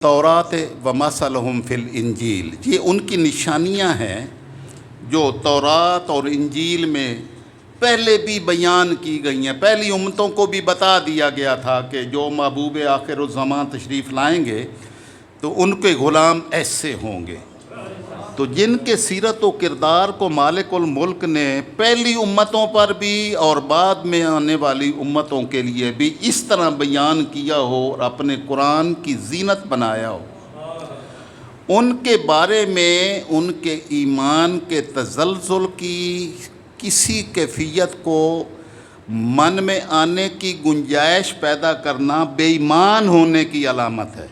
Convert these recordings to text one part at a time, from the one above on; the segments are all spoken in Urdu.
تورات و مثلہم فی الانجیل، یہ ان کی نشانیاں ہیں جو تورات اور انجیل میں پہلے بھی بیان کی گئی ہیں۔ پہلی امتوں کو بھی بتا دیا گیا تھا کہ جو محبوب آخر الزمان تشریف لائیں گے تو ان کے غلام ایسے ہوں گے۔ تو جن کے سیرت و کردار کو مالک الملک نے پہلی امتوں پر بھی اور بعد میں آنے والی امتوں کے لیے بھی اس طرح بیان کیا ہو اور اپنے قرآن کی زینت بنایا ہو، ان کے بارے میں ان کے ایمان کے تزلزل کی کسی کیفیت کو من میں آنے کی گنجائش پیدا کرنا بے ایمان ہونے کی علامت ہے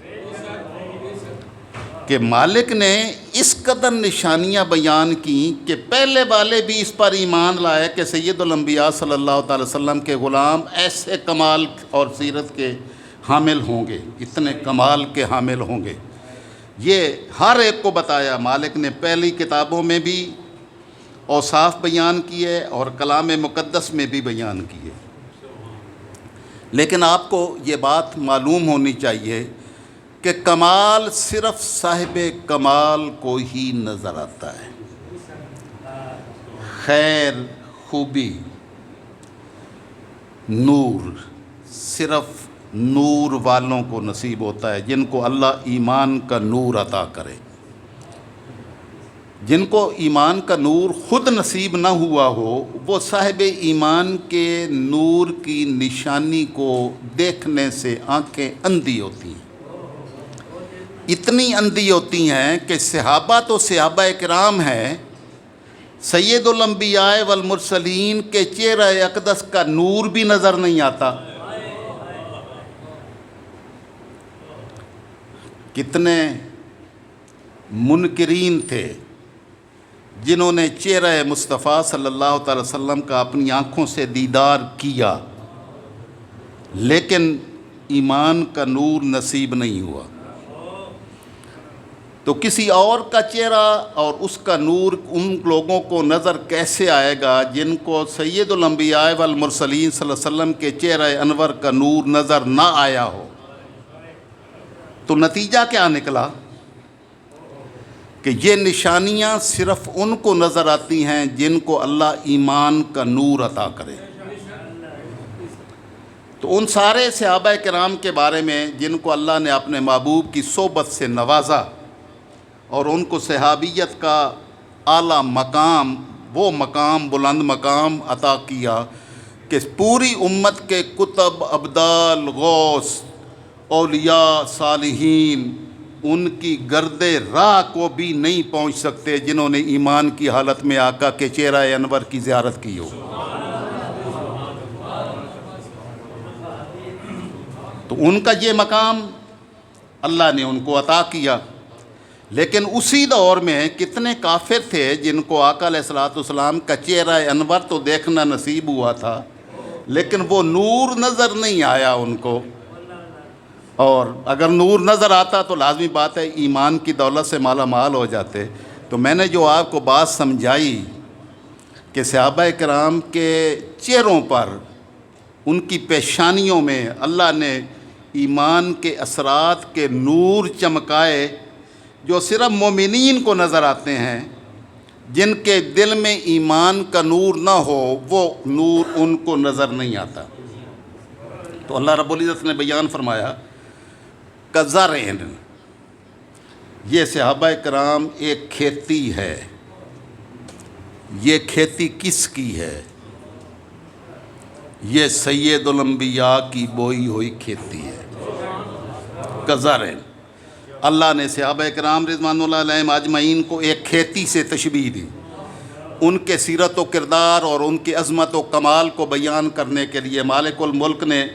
کہ مالک نے اس قدر نشانیاں بیان کیں کہ پہلے والے بھی اس پر ایمان لائے کہ سید الانبیاء صلی اللہ تعالی وسلم کے غلام ایسے کمال اور سیرت کے حامل ہوں گے، اتنے کمال کے حامل ہوں گے۔ یہ ہر ایک کو بتایا مالک نے، پہلی کتابوں میں بھی اوصاف بیان کیے اور کلام مقدس میں بھی بیان کیے۔ لیکن آپ کو یہ بات معلوم ہونی چاہیے کہ کمال صرف صاحب کمال کو ہی نظر آتا ہے۔ خیر، خوبی، نور صرف نور والوں کو نصیب ہوتا ہے، جن کو اللہ ایمان کا نور عطا کرے۔ جن کو ایمان کا نور خود نصیب نہ ہوا ہو، وہ صاحب ایمان کے نور کی نشانی کو دیکھنے سے آنکھیں اندھی ہوتی ہیں، اتنی اندھی ہوتی ہیں کہ صحابہ تو صحابہ کرام ہیں، سید الانبیاء والمرسلین کے چہرہ اقدس کا نور بھی نظر نہیں آتا۔ کتنے منکرین تھے جنہوں نے چہرہ مصطفیٰ صلی اللہ تعالی وسلم کا اپنی آنکھوں سے دیدار کیا، لیکن ایمان کا نور نصیب نہیں ہوا۔ تو کسی اور کا چہرہ اور اس کا نور ان لوگوں کو نظر کیسے آئے گا جن کو سید الانبیاء والمرسلین صلی اللہ علیہ وسلم کے چہرہ انور کا نور نظر نہ آیا ہو؟ تو نتیجہ کیا نکلا کہ یہ نشانیاں صرف ان کو نظر آتی ہیں جن کو اللہ ایمان کا نور عطا کرے۔ تو ان سارے صحابہ کرام کے بارے میں جن کو اللہ نے اپنے محبوب کی صحبت سے نوازا اور ان کو صحابیت کا اعلیٰ مقام، وہ مقام، بلند مقام عطا کیا کہ پوری امت کے کتب، ابدال، غوث، اولیاء، صالحین ان کی گرد راہ کو بھی نہیں پہنچ سکتے جنہوں نے ایمان کی حالت میں آقا کے چہرہ انور کی زیارت کی ہو۔ تو ان کا یہ مقام اللہ نے ان کو عطا کیا۔ لیکن اسی دور میں کتنے کافر تھے جن کو آقا علیہ الصلوۃ والسلام کا چہرہ انور تو دیکھنا نصیب ہوا تھا، لیکن وہ نور نظر نہیں آیا ان کو۔ اور اگر نور نظر آتا تو لازمی بات ہے ایمان کی دولت سے مالا مال ہو جاتے۔ تو میں نے جو آپ کو بات سمجھائی کہ صحابہ کرام کے چہروں پر، ان کی پیشانیوں میں اللہ نے ایمان کے اثرات کے نور چمکائے جو صرف مومنین کو نظر آتے ہیں۔ جن کے دل میں ایمان کا نور نہ ہو وہ نور ان کو نظر نہیں آتا۔ تو اللہ رب العزت نے بیان فرمایا کزرعٍ، یہ صحابہ کرام ایک کھیتی ہے۔ یہ کھیتی کس کی ہے؟ یہ سید الانبیاء کی بوئی ہوئی کھیتی ہے۔ کزرعٍ، اللہ نے صحابہ کرام رضوان اللہ علیہم اجمعین کو ایک کھیتی سے تشبیہ دی، ان کے سیرت و کردار اور ان کی عظمت و کمال کو بیان کرنے کے لیے مالک الملک نے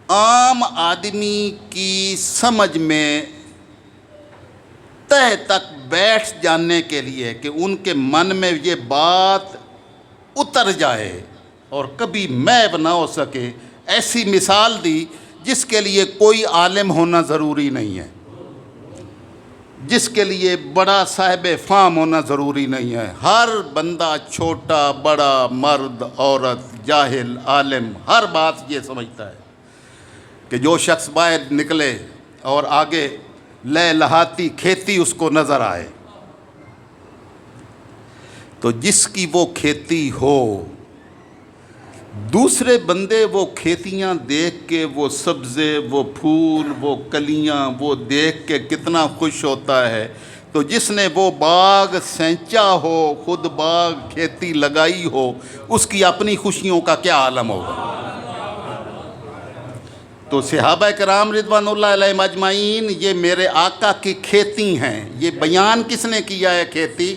عام آدمی کی سمجھ میں تہ تک بیٹھ جانے کے لیے کہ ان کے من میں یہ بات اتر جائے اور کبھی محو نہ ہو سکے، ایسی مثال دی جس کے لیے کوئی عالم ہونا ضروری نہیں ہے، جس کے لیے بڑا صاحب فہم ہونا ضروری نہیں ہے۔ ہر بندہ، چھوٹا بڑا، مرد عورت، جاہل عالم، ہر بات یہ سمجھتا ہے کہ جو شخص باہر نکلے اور آگے لہلہاتی کھیتی اس کو نظر آئے۔ تو جس کی وہ کھیتی ہو، دوسرے بندے وہ کھیتیاں دیکھ کے، وہ سبزے، وہ پھول، وہ کلیاں وہ دیکھ کے کتنا خوش ہوتا ہے، تو جس نے وہ باغ سینچا ہو، خود باغ کھیتی لگائی ہو، اس کی اپنی خوشیوں کا کیا عالم ہوگا۔ تو صحابہ کرام رضوان اللہ علیہم اجمعین یہ میرے آقا کی کھیتی ہیں۔ یہ بیان کس نے کیا ہے کھیتی؟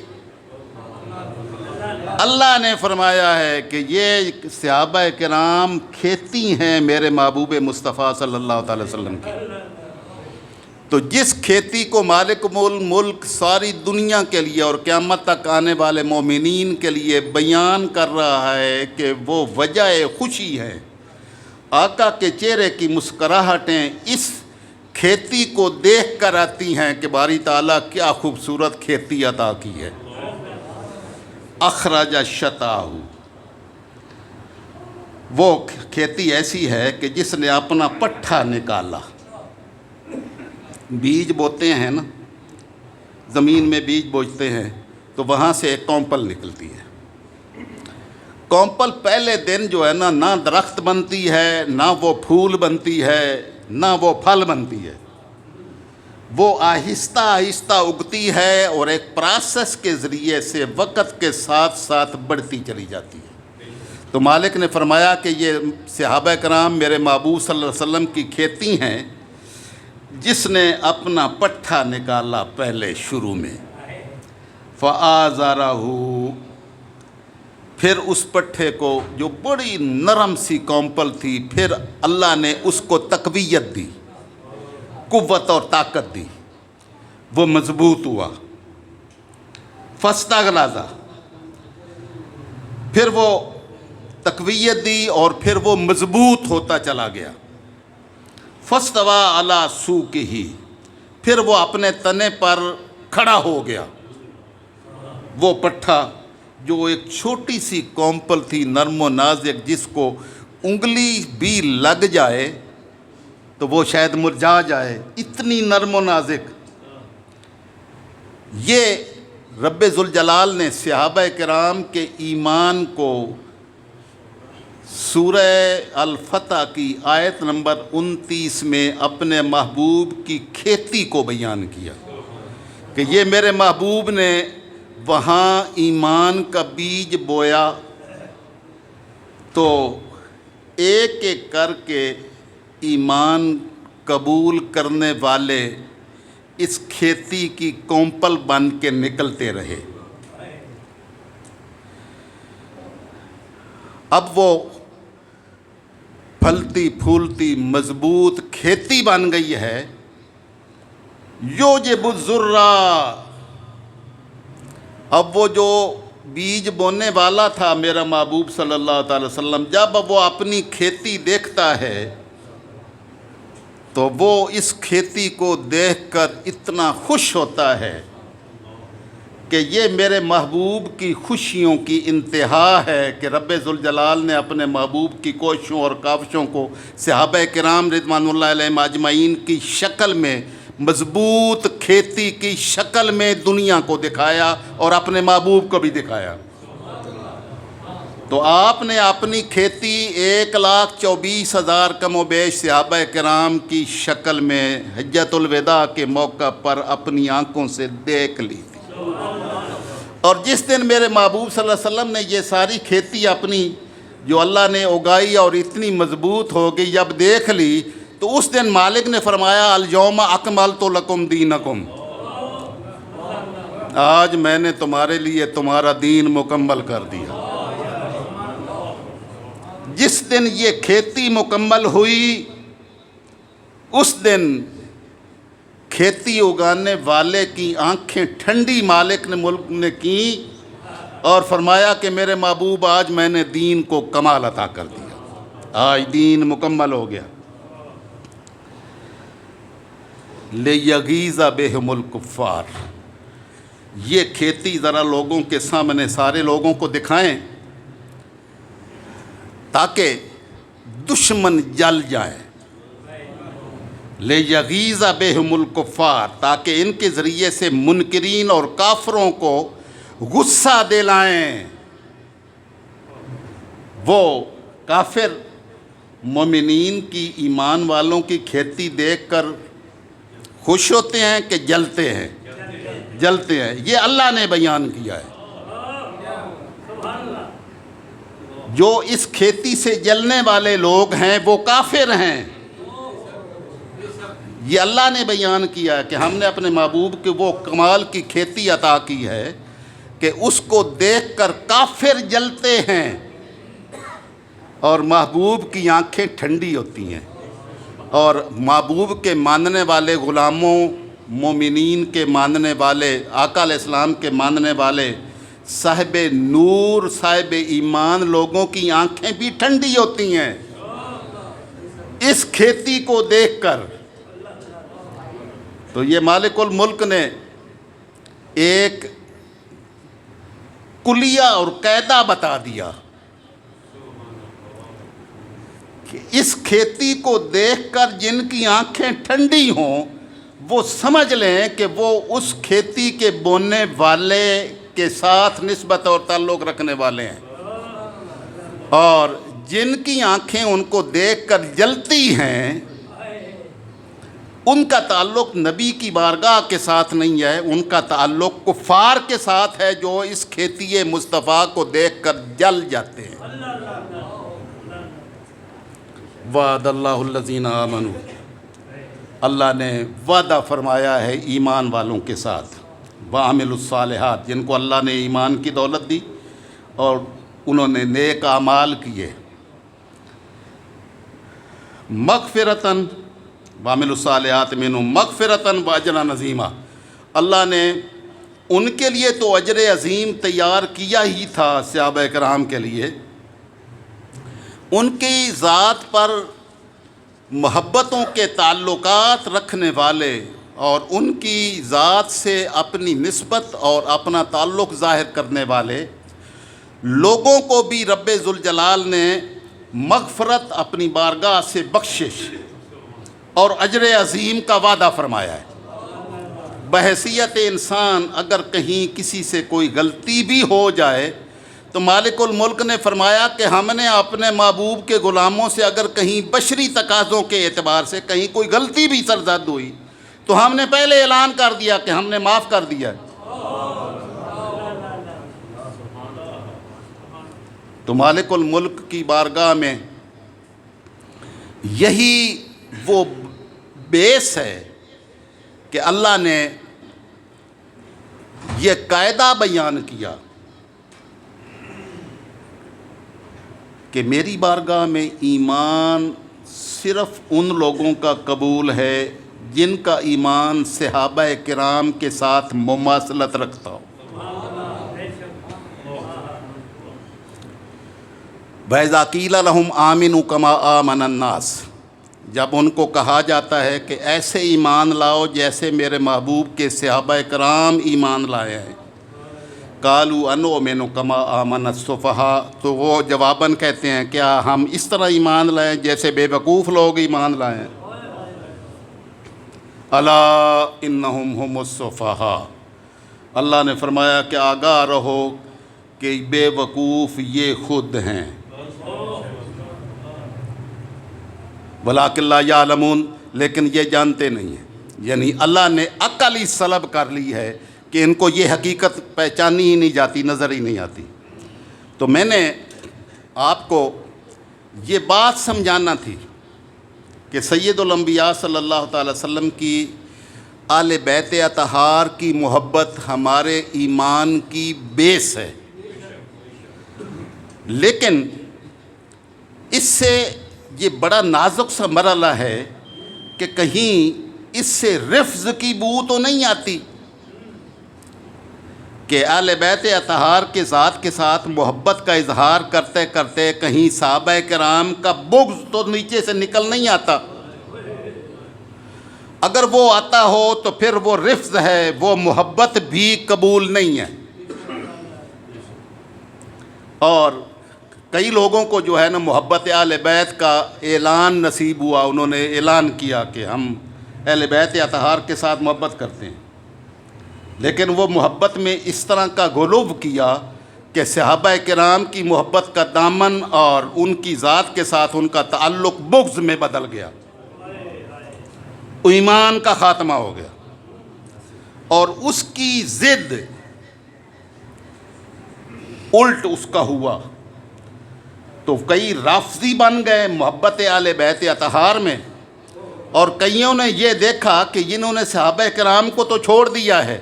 اللہ نے فرمایا ہے کہ یہ صحابہ کرام کھیتی ہیں میرے محبوب مصطفیٰ صلی اللہ تعالی وسلم کی۔ تو جس کھیتی کو مالک ملک ساری دنیا کے لیے اور قیامت تک آنے والے مومنین کے لیے بیان کر رہا ہے کہ وہ وجہ خوشی ہے، آقا کے چہرے کی مسکراہٹیں اس کھیتی کو دیکھ کر آتی ہیں کہ باری تعالیٰ کیا خوبصورت کھیتی عطا کی ہے۔ اخرج شطاہ، وہ کھیتی ایسی ہے کہ جس نے اپنا پٹھا نکالا۔ بیج بوتے ہیں نا، زمین میں بیج بوجتے ہیں تو وہاں سے ایک کونپل نکلتی ہے۔ کونپل پہلے دن جو ہے نا، نہ درخت بنتی ہے، نہ وہ پھول بنتی ہے، نہ وہ پھل بنتی ہے، وہ آہستہ آہستہ اگتی ہے اور ایک پروسیس کے ذریعے سے وقت کے ساتھ ساتھ بڑھتی چلی جاتی ہے۔ تو مالک نے فرمایا کہ یہ صحابہ کرام میرے محبوب صلی اللہ علیہ وسلم کی کھیتی ہیں، جس نے اپنا پٹھا نکالا پہلے شروع میں، فَآزَرَهُ، پھر اس پٹھے کو جو بڑی نرم سی کونپل تھی، پھر اللہ نے اس کو تقویت دی، قوت اور طاقت دی، وہ مضبوط ہوا۔ فَاسْتَغْلَظَ، پھر وہ تقویت دی اور پھر وہ مضبوط ہوتا چلا گیا۔ فَاسْتَوَىٰ عَلَىٰ سُوقِهِ، پھر وہ اپنے تنے پر کھڑا ہو گیا۔ وہ پٹھا جو ایک چھوٹی سی کونپل تھی، نرم و نازک، جس کو انگلی بھی لگ جائے تو وہ شاید مرجھا جائے، اتنی نرم و نازک، یہ رب ذوالجلال نے صحابہ کرام کے ایمان کو سورہ الفتح کی آیت نمبر 29 میں اپنے محبوب کی کھیتی کو بیان کیا کہ یہ میرے محبوب نے وہاں ایمان کا بیج بویا، تو ایک ایک کر کے ایمان قبول کرنے والے اس کھیتی کی کونپل بن کے نکلتے رہے۔ اب وہ پھلتی پھولتی مضبوط کھیتی بن گئی ہے۔ یوجب الذرّہ، اب وہ جو بیج بونے والا تھا میرا محبوب صلی اللہ تعالی وسلم، جب وہ اپنی کھیتی دیکھتا ہے تو وہ اس کھیتی کو دیکھ کر اتنا خوش ہوتا ہے کہ یہ میرے محبوب کی خوشیوں کی انتہا ہے کہ رب ذوالجلال نے اپنے محبوب کی کوششوں اور کاوشوں کو صحابہ کرام رضوان اللہ علیہم اجمعین کی شکل میں، مضبوط کھیتی کی شکل میں دنیا کو دکھایا اور اپنے محبوب کو بھی دکھایا۔ تو آپ نے اپنی کھیتی 1,24,000 کم و بیش صحابہ کرام کی شکل میں حجۃ الوداع کے موقع پر اپنی آنکھوں سے دیکھ لی تھی، اور جس دن میرے محبوب صلی اللہ علیہ وسلم نے یہ ساری کھیتی اپنی جو اللہ نے اگائی اور اتنی مضبوط ہو گئی جب دیکھ لی، تو اس دن مالک نے فرمایا الیوم اکملت لکم دینکم، آج میں نے تمہارے لیے تمہارا دین مکمل کر دیا۔ جس دن یہ کھیتی مکمل ہوئی، اس دن کھیتی اگانے والے کی آنکھیں ٹھنڈی مالک نے ملک نے کی اور فرمایا کہ میرے محبوب آج میں نے دین کو کمال عطا کر دیا، آج دین مکمل ہو گیا۔ لِیَغِیظَ بِهِمُ الْکُفَّارَ، یہ کھیتی ذرا لوگوں کے سامنے سارے لوگوں کو دکھائیں تاکہ دشمن جل جائیں، لیغیظ بہم الکفار، تاکہ ان کے ذریعے سے منکرین اور کافروں کو غصہ دلائیں۔ وہ کافر مومنین کی، ایمان والوں کی کھیتی دیکھ کر خوش ہوتے ہیں کہ جلتے ہیں؟ جلتے ہیں۔ یہ اللہ نے بیان کیا ہے۔ جو اس کھیتی سے جلنے والے لوگ ہیں وہ کافر ہیں۔ یہ اللہ نے بیان کیا ہے کہ ہم نے اپنے محبوب کے وہ کمال کی کھیتی عطا کی ہے کہ اس کو دیکھ کر کافر جلتے ہیں اور محبوب کی آنکھیں ٹھنڈی ہوتی ہیں، اور محبوب کے ماننے والے غلاموں، مومنین کے ماننے والے، آقا علیہ السلام کے ماننے والے صاحب نور، صاحب ایمان لوگوں کی آنکھیں بھی ٹھنڈی ہوتی ہیں اس کھیتی کو دیکھ کر۔ تو یہ مالک الملک نے ایک کلیہ اور قاعدہ بتا دیا کہ اس کھیتی کو دیکھ کر جن کی آنکھیں ٹھنڈی ہوں وہ سمجھ لیں کہ وہ اس کھیتی کے بونے والے کے ساتھ نسبت اور تعلق رکھنے والے ہیں، اور جن کی آنکھیں ان کو دیکھ کر جلتی ہیں ان کا تعلق نبی کی بارگاہ کے ساتھ نہیں ہے، ان کا تعلق کفار کے ساتھ ہے جو اس کھیتی مصطفیٰ کو دیکھ کر جل جاتے ہیں۔ وعد اللہ الذین آمنوا، اللہ نے وعدہ فرمایا ہے ایمان والوں کے ساتھ، وعملوا الصالحات، جن کو اللہ نے ایمان کی دولت دی اور انہوں نے نیک اعمال کیے، مغفرتاً، وعملوا الصالحات منہم مغفرتاً واجرا عظیما، اللہ نے ان کے لیے تو اجر عظیم تیار کیا ہی تھا صحابہ کرام کے لیے، ان کی ذات پر محبتوں کے تعلقات رکھنے والے اور ان کی ذات سے اپنی نسبت اور اپنا تعلق ظاہر کرنے والے لوگوں کو بھی رب ذوالجلال نے مغفرت، اپنی بارگاہ سے بخشش اور اجر عظیم کا وعدہ فرمایا ہے۔ بحیثیت انسان اگر کہیں کسی سے کوئی غلطی بھی ہو جائے تو مالک الملک نے فرمایا کہ ہم نے اپنے محبوب کے غلاموں سے اگر کہیں بشری تقاضوں کے اعتبار سے کہیں کوئی غلطی بھی سرزد ہوئی تو ہم نے پہلے اعلان کر دیا کہ ہم نے معاف کر دیا۔ تو مالک الملک کی بارگاہ میں یہی وہ بیس ہے کہ اللہ نے یہ قاعدہ بیان کیا کہ میری بارگاہ میں ایمان صرف ان لوگوں کا قبول ہے جن کا ایمان صحابہ کرام کے ساتھ مماثلت رکھتا ہو۔ وَإِذَا قِيلَ لَهُمْ آمِنُوا كَمَا آمَنَ النَّاسُ، جب ان کو کہا جاتا ہے کہ ایسے ایمان لاؤ جیسے میرے محبوب کے صحابہ کرام ایمان لائے ہیں، قَالُوا أَنُؤْمِنُ كَمَا آمَنَ السُّفَهَاءُ، تو وہ جواباً کہتے ہیں کیا ہم اس طرح ایمان لائیں جیسے بے وقوف لوگ ایمان لائیں ہیں؟ أَلَا إِنَّهُمْ هُمُ السُّفَهَاءُ، اللہ نے فرمایا کہ آگاہ رہو کہ بے وقوف یہ خود ہیں، وَلَٰكِن لَا يَعْلَمُونَ، لیکن یہ جانتے نہیں ہیں، یعنی اللہ نے عقل ہی سلب کر لی ہے کہ ان کو یہ حقیقت پہچانی ہی نہیں جاتی، نظر ہی نہیں آتی۔ تو میں نے آپ کو یہ بات سمجھانا تھی کہ سید الانبیاء صلی اللہ تعالی وسلم کی آل بیت اطہار کی محبت ہمارے ایمان کی بیس ہے، لیکن اس سے یہ بڑا نازک سا مرحلہ ہے کہ کہیں اس سے رفض کی بو تو نہیں آتی کہ اہل بیت اطہار کے ذات کے ساتھ محبت کا اظہار کرتے کرتے کہیں صحابہ کرام کا بغض تو نیچے سے نکل نہیں آتا۔ اگر وہ آتا ہو تو پھر وہ رفض ہے، وہ محبت بھی قبول نہیں ہے۔ اور کئی لوگوں کو جو ہے نا محبت اہل بیت کا اعلان نصیب ہوا، انہوں نے اعلان کیا کہ ہم اہل بیت اطہار کے ساتھ محبت کرتے ہیں، لیکن وہ محبت میں اس طرح کا غلو کیا کہ صحابہ کرام کی محبت کا دامن اور ان کی ذات کے ساتھ ان کا تعلق بغض میں بدل گیا، ایمان کا خاتمہ ہو گیا، اور اس کی ضد الٹ اس کا ہوا، تو کئی رافضی بن گئے محبت اہل بیت اطہار میں، اور کئیوں نے یہ دیکھا کہ جنہوں نے صحابہ کرام کو تو چھوڑ دیا ہے،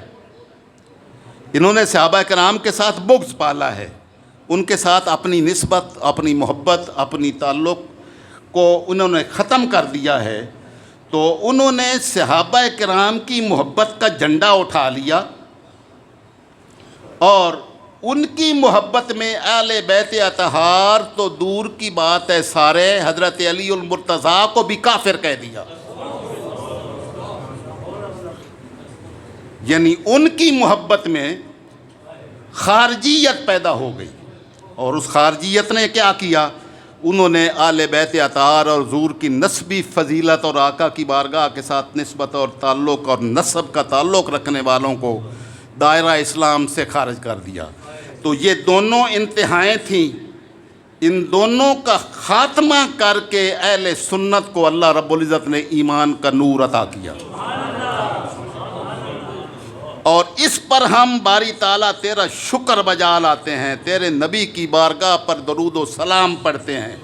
انہوں نے صحابہ کرام کے ساتھ بغض پالا ہے، ان کے ساتھ اپنی نسبت، اپنی محبت، اپنی تعلق کو انہوں نے ختم کر دیا ہے، تو انہوں نے صحابہ کرام کی محبت کا جھنڈا اٹھا لیا، اور ان کی محبت میں اہل بیت اطہار تو دور کی بات ہے، سارے حضرت علی المرتضیٰ کو بھی کافر کہہ دیا۔ یعنی ان کی محبت میں خارجیت پیدا ہو گئی، اور اس خارجیت نے کیا کیا؟ انہوں نے اہل بیت اطہار اور حضور کی نسبی فضیلت اور آقا کی بارگاہ کے ساتھ نسبت اور تعلق اور نسب کا تعلق رکھنے والوں کو دائرہ اسلام سے خارج کر دیا۔ تو یہ دونوں انتہائیں تھیں، ان دونوں کا خاتمہ کر کے اہل سنت کو اللہ رب العزت نے ایمان کا نور عطا کیا، اور اس پر ہم باری تعالیٰ تیرا شکر بجا لاتے ہیں، تیرے نبی کی بارگاہ پر درود و سلام پڑھتے ہیں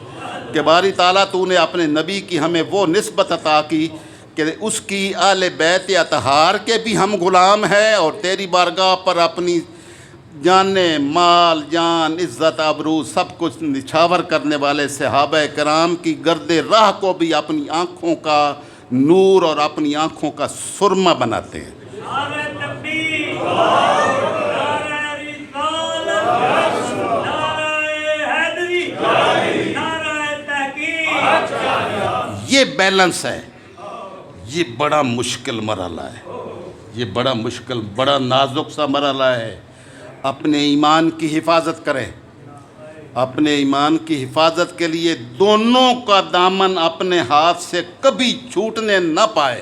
کہ باری تعالیٰ تو نے اپنے نبی کی ہمیں وہ نسبت عطا کی کہ اس کی اہل بیت اطہار کے بھی ہم غلام ہیں، اور تیری بارگاہ پر اپنی جان مال، جان، عزت، آبرو سب کچھ نچھاور کرنے والے صحابہ کرام کی گرد راہ کو بھی اپنی آنکھوں کا نور اور اپنی آنکھوں کا سرما بناتے ہیں۔ یہ بیلنس ہے، یہ بڑا مشکل مرحلہ ہے، یہ بڑا مشکل، بڑا نازک سا مرحلہ ہے۔ اپنے ایمان کی حفاظت کریں، اپنے ایمان کی حفاظت کے لیے دونوں کا دامن اپنے ہاتھ سے کبھی چھوٹنے نہ پائے۔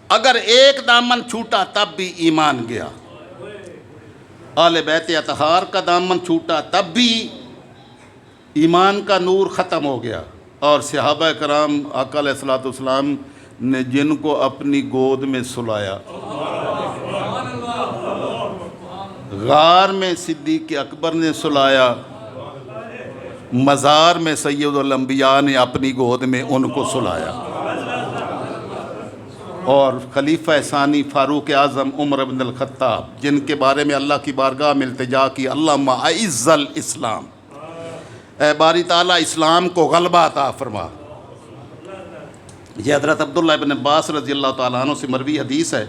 اگر ایک دامن چھوٹا تب بھی ایمان گیا، اہل بیت اطہار کا دامن چھوٹا تب بھی ایمان کا نور ختم ہو گیا۔ اور صحابہ کرام آقا علیہ الصلوۃ والسلام نے جن کو اپنی گود میں سلایا، غار میں صدیق اکبر نے سلایا، مزار میں سید الانبیاء نے اپنی گود میں ان کو سلایا، اور خلیفہ ثانی فاروق اعظم عمر بن الخطاب جن کے بارے میں اللہ کی بارگاہ میں التجا کی، اللہم اعز الاسلام، اے باری تعالیٰ اسلام کو غلبہ عطا فرما۔ یہ حضرت عبداللہ ابن عباس رضی اللہ تعالیٰ عنہ سے مروی حدیث ہے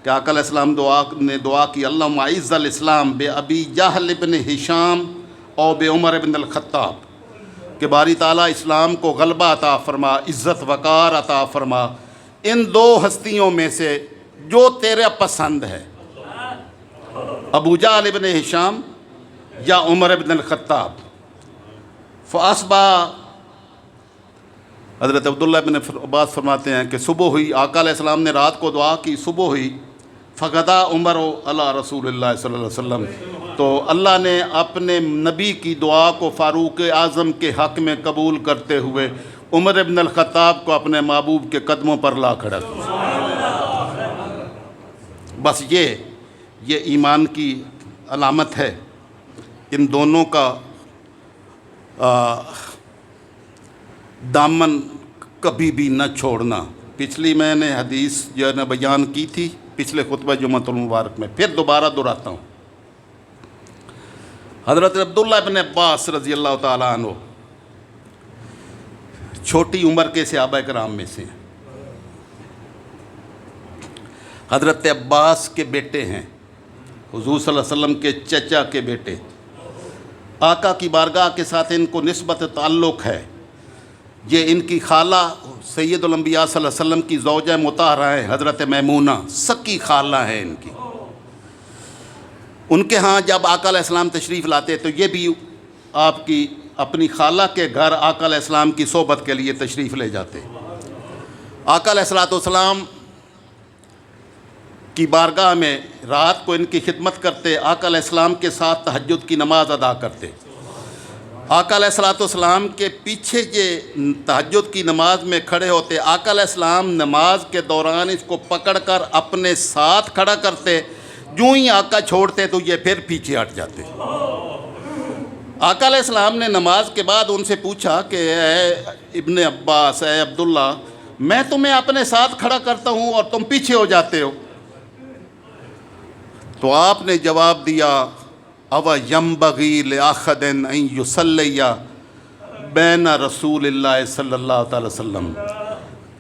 کہ آقا علیہ السلام نے دعا کی، اللہم اعز الاسلام بے ابی جہل ابن ہشام او بے عمر ابن الخطاب، کہ باری تعالیٰ اسلام کو غلبہ عطا فرما، عزت وقار عطا فرما ان دو ہستیوں میں سے جو تیرے پسند ہے، ابو جہل ابن ہشام یا عمر ابن الخطاب۔ فاصبح، حضرت عبداللہ ابن عباس فرماتے ہیں کہ صبح ہوئی، آقا علیہ السلام نے رات کو دعا کی، صبح ہوئی، فغدا عمر علی رسول اللہ صلی اللہ علیہ وسلم، تو اللہ نے اپنے نبی کی دعا کو فاروق اعظم کے حق میں قبول کرتے ہوئے عمر ابن الخطاب کو اپنے محبوب کے قدموں پر لا کھڑا کیا۔ بس یہ ایمان کی علامت ہے، ان دونوں کا دامن کبھی بھی نہ چھوڑنا۔ پچھلی میں نے حدیث جو ہے نا بیان کی تھی پچھلے خطبہ جمعۃ المبارک میں، پھر دوبارہ دہراتا ہوں۔ حضرت عبداللہ ابن عباس رضی اللہ تعالیٰ عنہ چھوٹی عمر کے صحابہ کرام میں سے ہیں، حضرت عباس کے بیٹے ہیں، حضور صلی اللہ علیہ وسلم کے چچا کے بیٹے، آقا کی بارگاہ کے ساتھ ان کو نسبت تعلق ہے۔ یہ ان کی خالہ سید الانبیاء صلی اللہ علیہ وسلم کی زوجہ مطہرہ ہیں، حضرت میمونہ، سکی خالہ ہیں ان کی۔ ان کے ہاں جب آقا علیہ السلام تشریف لاتے تو یہ بھی آپ کی اپنی خالہ کے گھر آقا علیہ السلام کی صحبت کے لیے تشریف لے جاتے، آقا علیہ الصلوۃ والسلام کی بارگاہ میں رات کو ان کی خدمت کرتے، آقا علیہ السلام کے ساتھ تہجد کی نماز ادا کرتے۔ آقا علیہ الصلوۃ والسلام کے پیچھے یہ تہجد کی نماز میں کھڑے ہوتے، آقا علیہ السلام نماز کے دوران اس کو پکڑ کر اپنے ساتھ کھڑا کرتے، جو ہی آقا چھوڑتے تو یہ پھر پیچھے ہٹ جاتے۔ آقا علیہ السلام نے نماز کے بعد ان سے پوچھا کہ اے ابن عباس، اے عبداللہ، میں تمہیں اپنے ساتھ کھڑا کرتا ہوں اور تم پیچھے ہو جاتے ہو۔ تو آپ نے جواب دیا، اَوَ يَنبَغِي لِأَحَدٍ أَن يُصَلِّيَ بین رسول اللہ صلی اللہ تعالی وسلم،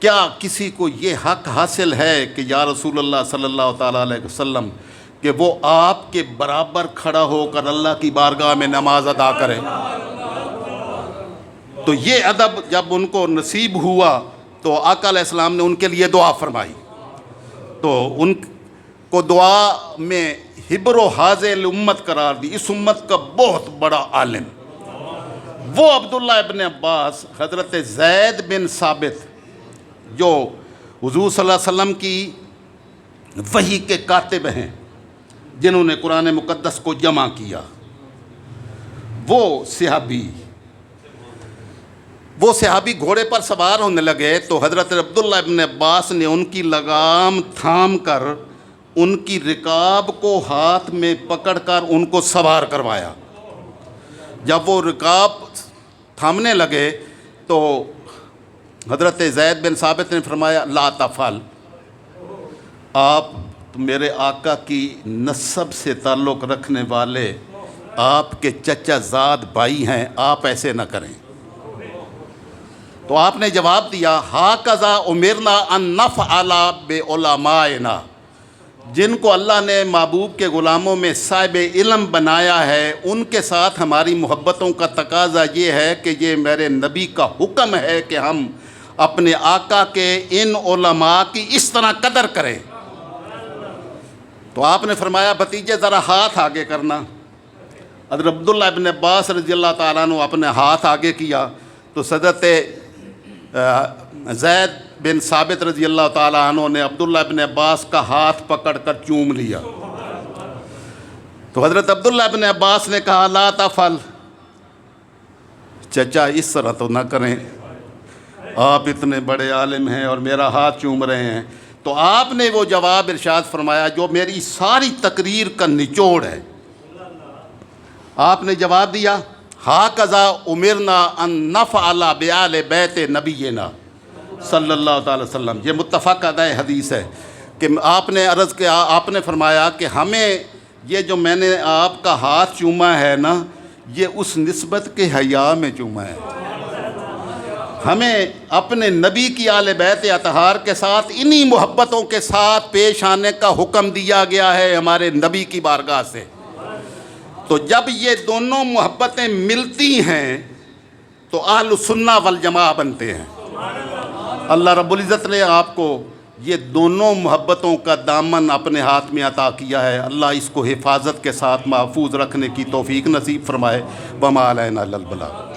کیا کسی کو یہ حق حاصل ہے کہ یا رسول اللہ صلی اللہ تعالیٰ علیہ وسلم کہ وہ آپ کے برابر کھڑا ہو کر اللہ کی بارگاہ میں نماز ادا کرے؟ تو یہ ادب جب ان کو نصیب ہوا تو آقا علیہ السلام نے ان کے لیے دعا فرمائی۔ تو ان کو دعا میں حبر و حاضر امت قرار دی، اس امت کا بہت بڑا عالم وہ عبداللہ ابن عباس، حضرت زید بن ثابت، جو حضور صلی اللہ علیہ وسلم کی وحی کے کاتب ہیں، جنہوں نے قرآن مقدس کو جمع کیا، وہ صحابی گھوڑے پر سوار ہونے لگے تو حضرت عبداللہ ابن عباس نے ان کی لگام تھام کر ان کی رکاب کو ہاتھ میں پکڑ کر ان کو سوار کروایا۔ جب وہ رکاب تھامنے لگے تو حضرت زید بن ثابت نے فرمایا، لا تفعل، آپ میرے آقا کی نسب سے تعلق رکھنے والے، آپ کے چچا زاد بھائی ہیں، آپ ایسے نہ کریں۔ تو آپ نے جواب دیا، ہاکذا امرنا ان نفعل بعلمائنا، جن کو اللہ نے محبوب کے غلاموں میں صاحب علم بنایا ہے، ان کے ساتھ ہماری محبتوں کا تقاضا یہ ہے کہ یہ میرے نبی کا حکم ہے کہ ہم اپنے آقا کے ان علماء کی اس طرح قدر کریں۔ تو آپ نے فرمایا، بھتیجے ذرا ہاتھ آگے کرنا۔ حضرت عبداللہ ابن عباس رضی اللہ تعالیٰ عنہ اپنے ہاتھ آگے کیا تو حضرت زید بن ثابت رضی اللہ تعالیٰ عنہ نے عبداللہ ابن عباس کا ہاتھ پکڑ کر چوم لیا۔ تو حضرت عبداللہ ابن عباس نے کہا، لا تفعل، چچا اس طرح تو نہ کریں، آپ اتنے بڑے عالم ہیں اور میرا ہاتھ چوم رہے ہیں۔ تو آپ نے وہ جواب ارشاد فرمایا جو میری ساری تقریر کا نچوڑ ہے۔ آپ نے جواب دیا، ہاکذا امرنا ان نفعل بآل بیت نبینا صلی اللہ تعالی وسلم۔ یہ متفق علیہ حدیث ہے کہ آپ نے عرض کیا، آپ نے فرمایا کہ ہمیں یہ جو میں نے آپ کا ہاتھ چوما ہے نا، یہ اس نسبت کے حیا میں چوما ہے، ہمیں اپنے نبی کی آل بیت اطہار کے ساتھ انہی محبتوں کے ساتھ پیش آنے کا حکم دیا گیا ہے ہمارے نبی کی بارگاہ سے۔ تو جب یہ دونوں محبتیں ملتی ہیں تو اہل السنہ والجماعہ بنتے ہیں۔ اللہ رب العزت نے آپ کو یہ دونوں محبتوں کا دامن اپنے ہاتھ میں عطا کیا ہے۔ اللہ اس کو حفاظت کے ساتھ محفوظ رکھنے کی توفیق نصیب فرمائے۔ وما علینا الا البلاغ۔